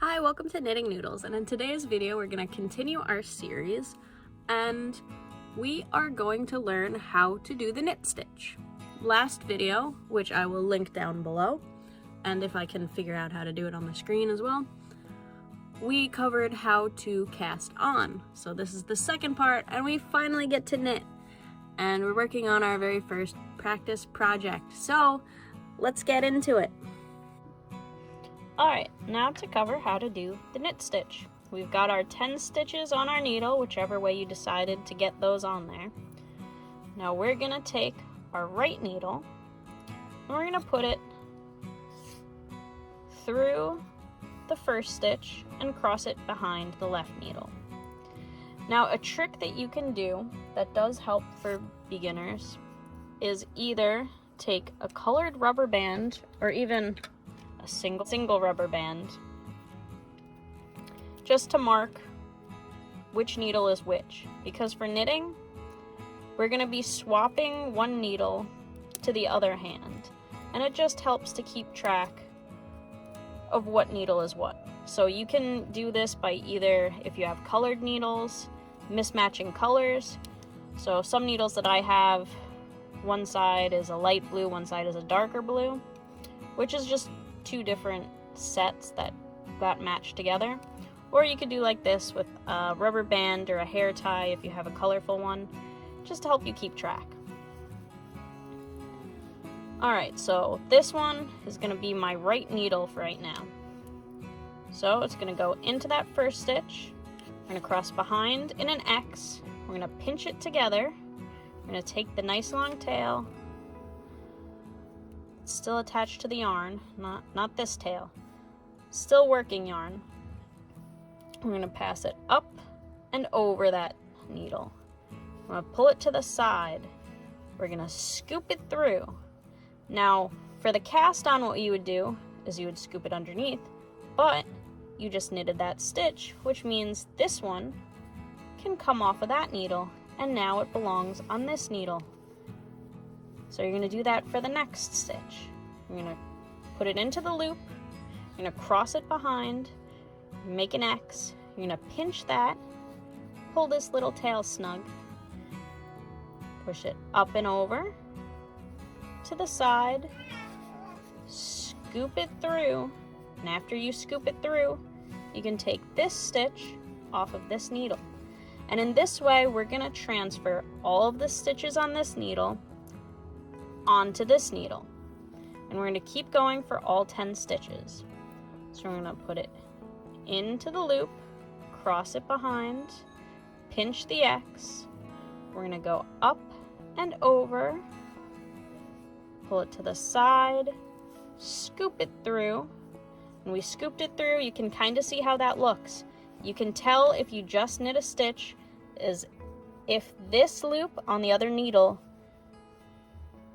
Hi, welcome to Knitting Noodles, and in today's video we're going to continue our series and we are going to learn how to do the knit stitch. Last video, which I will link down below, and if I can figure out how to do it on the screen as well, we covered how to cast on. So this is the second part and we finally get to knit, and we're working on our very first practice project. So let's get into it. Alright, now to cover how to do the knit stitch. We've got our 10 stitches on our needle, whichever way you decided to get those on there. Now we're going to take our right needle and we're going to put it through the first stitch and cross it behind the left needle. Now a trick that you can do that does help for beginners is either take a colored rubber band or even a single rubber band just to mark which needle is which, because for knitting we're going to be swapping one needle to the other hand, and it just helps to keep track of what needle is what. So you can do this by either, if you have colored needles, mismatching colors. So some needles that I have, one side is a light blue, one side is a darker blue, which is just two different sets that got matched together. Or you could do like this with a rubber band or a hair tie if you have a colorful one, just to help you keep track. Alright, so this one is going to be my right needle for right now. So it's going to go into that first stitch, we're going to cross behind in an X, we're going to pinch it together, we're going to take the nice long tail, still attached to the yarn, not this tail, still working yarn. We're going to pass it up and over that needle. We're going to pull it to the side. We're going to scoop it through. Now for the cast on, what you would do is you would scoop it underneath, but you just knitted that stitch, which means this one can come off of that needle and now it belongs on this needle. So you're going to do that for the next stitch. You're going to put it into the loop, you're going to cross it behind, make an X, you're going to pinch that, pull this little tail snug, push it up and over to the side, scoop it through, and after you scoop it through, you can take this stitch off of this needle. And in this way, we're going to transfer all of the stitches on this needle onto this needle, and we're going to keep going for all 10 stitches. So we're going to put it into the loop, cross it behind, pinch the X, we're going to go up and over, pull it to the side, scoop it through. When we scooped it through, you can kind of see how that looks. You can tell if you just knit a stitch is if this loop on the other needle,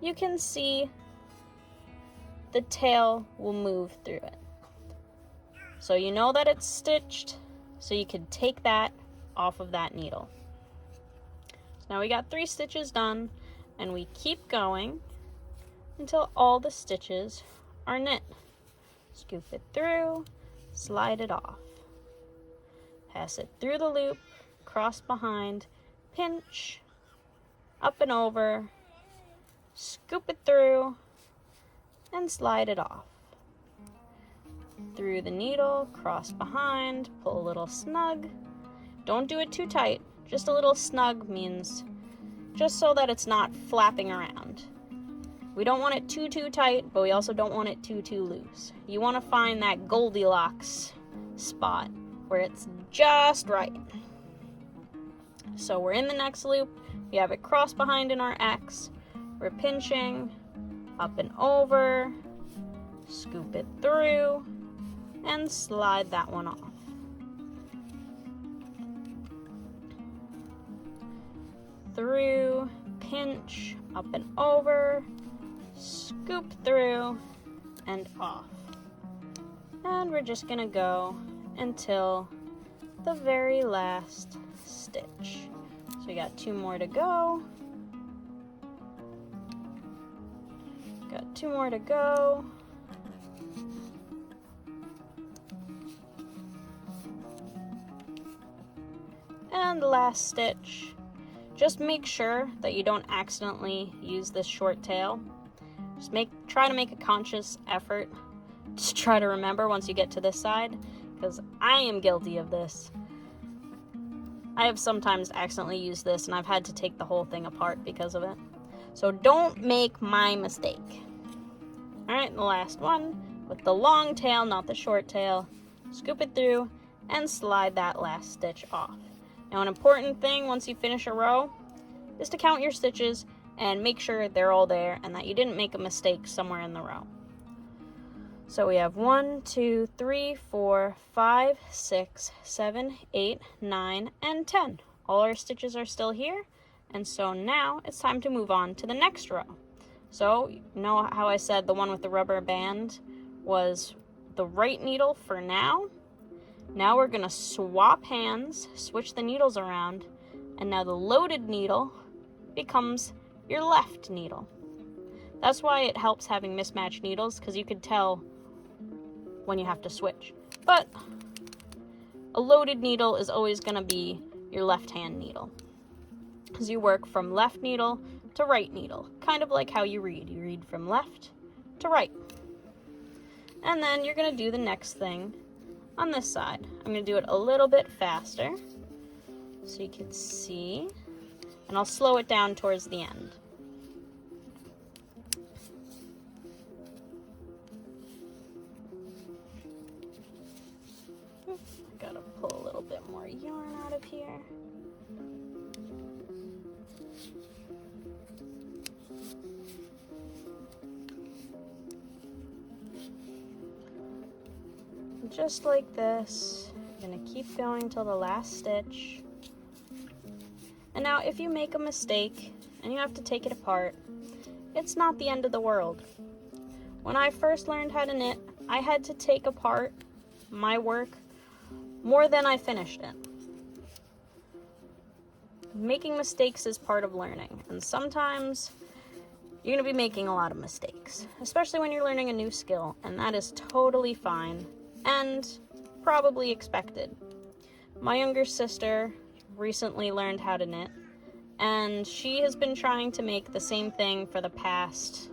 you can see the tail will move through it. So you know that it's stitched, so you can take that off of that needle. So now we got 3 stitches done, and we keep going until all the stitches are knit. Scoop it through, slide it off. Pass it through the loop, cross behind, pinch, up and over, scoop it through, and slide it off. Through the needle, cross behind, pull a little snug. Don't do it too tight, just a little snug means just so that it's not flapping around. We don't want it too tight, but we also don't want it too loose. You want to find that Goldilocks spot where it's just right. So we're in the next loop, we have it crossed behind in our X, we're pinching, up and over, scoop it through, and slide that one off. Through, pinch, up and over, scoop through, and off. And we're just gonna go until the very last stitch. So we got 2 more to go. Got 2 more to go. And the last stitch. Just make sure that you don't accidentally use this short tail. Just try to make a conscious effort to try to remember once you get to this side, because I am guilty of this. I have sometimes accidentally used this and I've had to take the whole thing apart because of it. So don't make my mistake. Alright, the last one with the long tail, not the short tail. Scoop it through and slide that last stitch off. Now, an important thing once you finish a row is to count your stitches and make sure they're all there and that you didn't make a mistake somewhere in the row. So we have 1, 2, 3, 4, 5, 6, 7, 8, 9, and 10. All our stitches are still here, and so now it's time to move on to the next row. So, you know how I said the one with the rubber band was the right needle for now? Now we're going to swap hands, switch the needles around, and now the loaded needle becomes your left needle. That's why it helps having mismatched needles, because you could tell when you have to switch. But a loaded needle is always going to be your left hand needle, because you work from left needle to right needle, kind of like how you read. You read from left to right. And then you're going to do the next thing on this side. I'm going to do it a little bit faster so you can see, and I'll slow it down towards the end. I gotta pull a little bit more yarn out of here. Just like this, you're gonna keep going till the last stitch. And now if you make a mistake and you have to take it apart, it's not the end of the world. When I first learned how to knit, I had to take apart my work more than I finished it. Making mistakes is part of learning, and sometimes you're gonna be making a lot of mistakes, especially when you're learning a new skill, and that is totally fine and probably expected. My younger sister recently learned how to knit, and she has been trying to make the same thing for the past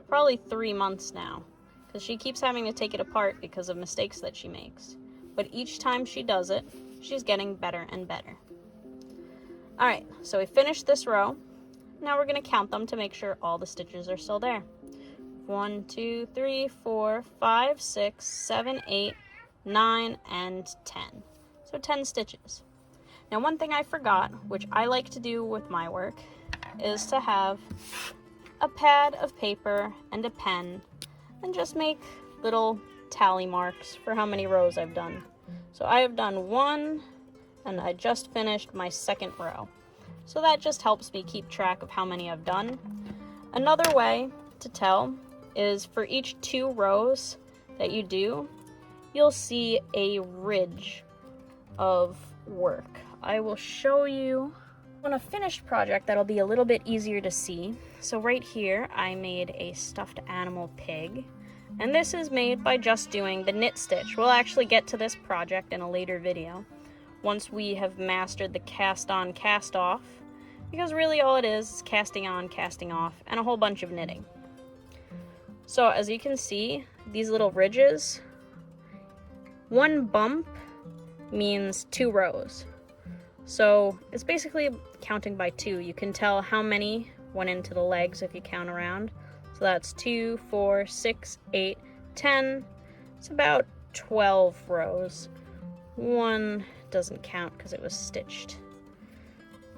probably 3 months now, because she keeps having to take it apart because of mistakes that she makes. But each time she does it, she's getting better and better. Alright, so we finished this row. Now we're going to count them to make sure all the stitches are still there. 1, 2, 3, 4, 5, 6, 7, 8, 9, and 10. So 10 stitches. Now one thing I forgot, which I like to do with my work, is to have a pad of paper and a pen and just make little tally marks for how many rows I've done. So I have done 1, and I just finished my second row. So that just helps me keep track of how many I've done. Another way to tell is for each 2 rows that you do, you'll see a ridge of work. I will show you on a finished project that'll be a little bit easier to see. So right here, I made a stuffed animal pig. And this is made by just doing the knit stitch. We'll actually get to this project in a later video, once we have mastered the cast on, cast off, because really all it is casting on, casting off, and a whole bunch of knitting. So as you can see, these little ridges, 1 bump means 2 rows. So it's basically counting by 2. You can tell how many went into the legs if you count around. So that's 2, 4, 6, 8, 10. It's about 12 rows. 1 doesn't count because it was stitched.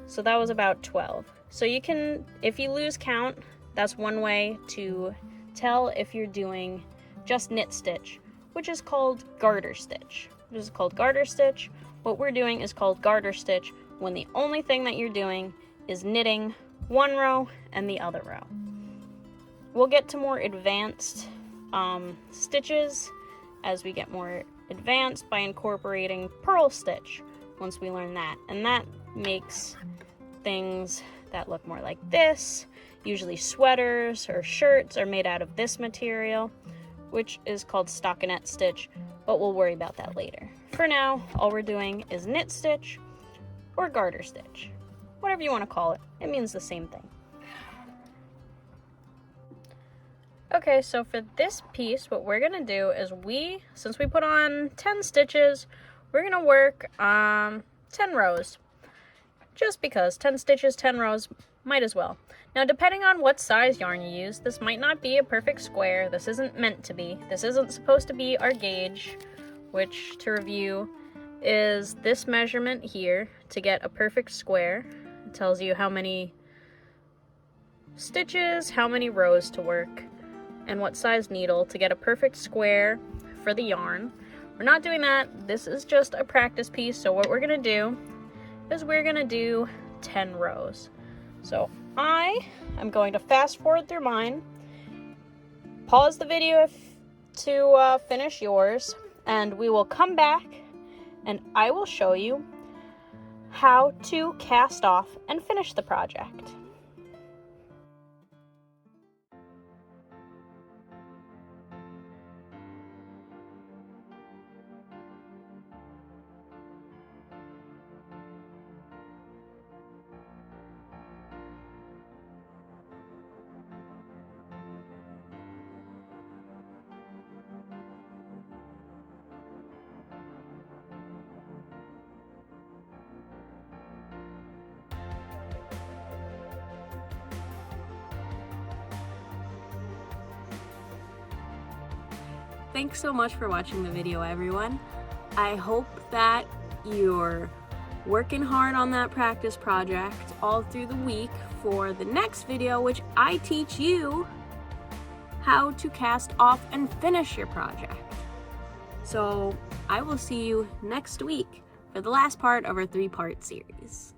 So that was about 12. So you can, if you lose count, that's one way to tell if you're doing just knit stitch, which is called garter stitch. This is called garter stitch. What we're doing is called garter stitch when the only thing that you're doing is knitting one row and the other row. We'll get to more advanced stitches as we get more advanced by incorporating purl stitch once we learn that. And that makes things that look more like this. Usually sweaters or shirts are made out of this material, which is called stockinette stitch, but we'll worry about that later. For now, all we're doing is knit stitch, or garter stitch. Whatever you want to call it. It means the same thing. Okay, so for this piece, what we're going to do is since we put on 10 stitches, we're going to work 10 rows. Just because 10 stitches, 10 rows, might as well. Now, depending on what size yarn you use, this might not be a perfect square. This isn't meant to be. This isn't supposed to be our gauge, which, to review, is this measurement here to get a perfect square. It tells you how many stitches, how many rows to work, and what size needle to get a perfect square for the yarn. We're not doing that. This is just a practice piece, so what we're going to do is we're going to do 10 rows. So I am going to fast forward through mine, pause the video to finish yours, and we will come back and I will show you how to cast off and finish the project. Thanks so much for watching the video, everyone. I hope that you're working hard on that practice project all through the week for the next video, which I teach you how to cast off and finish your project. So I will see you next week for the last part of our 3-part series.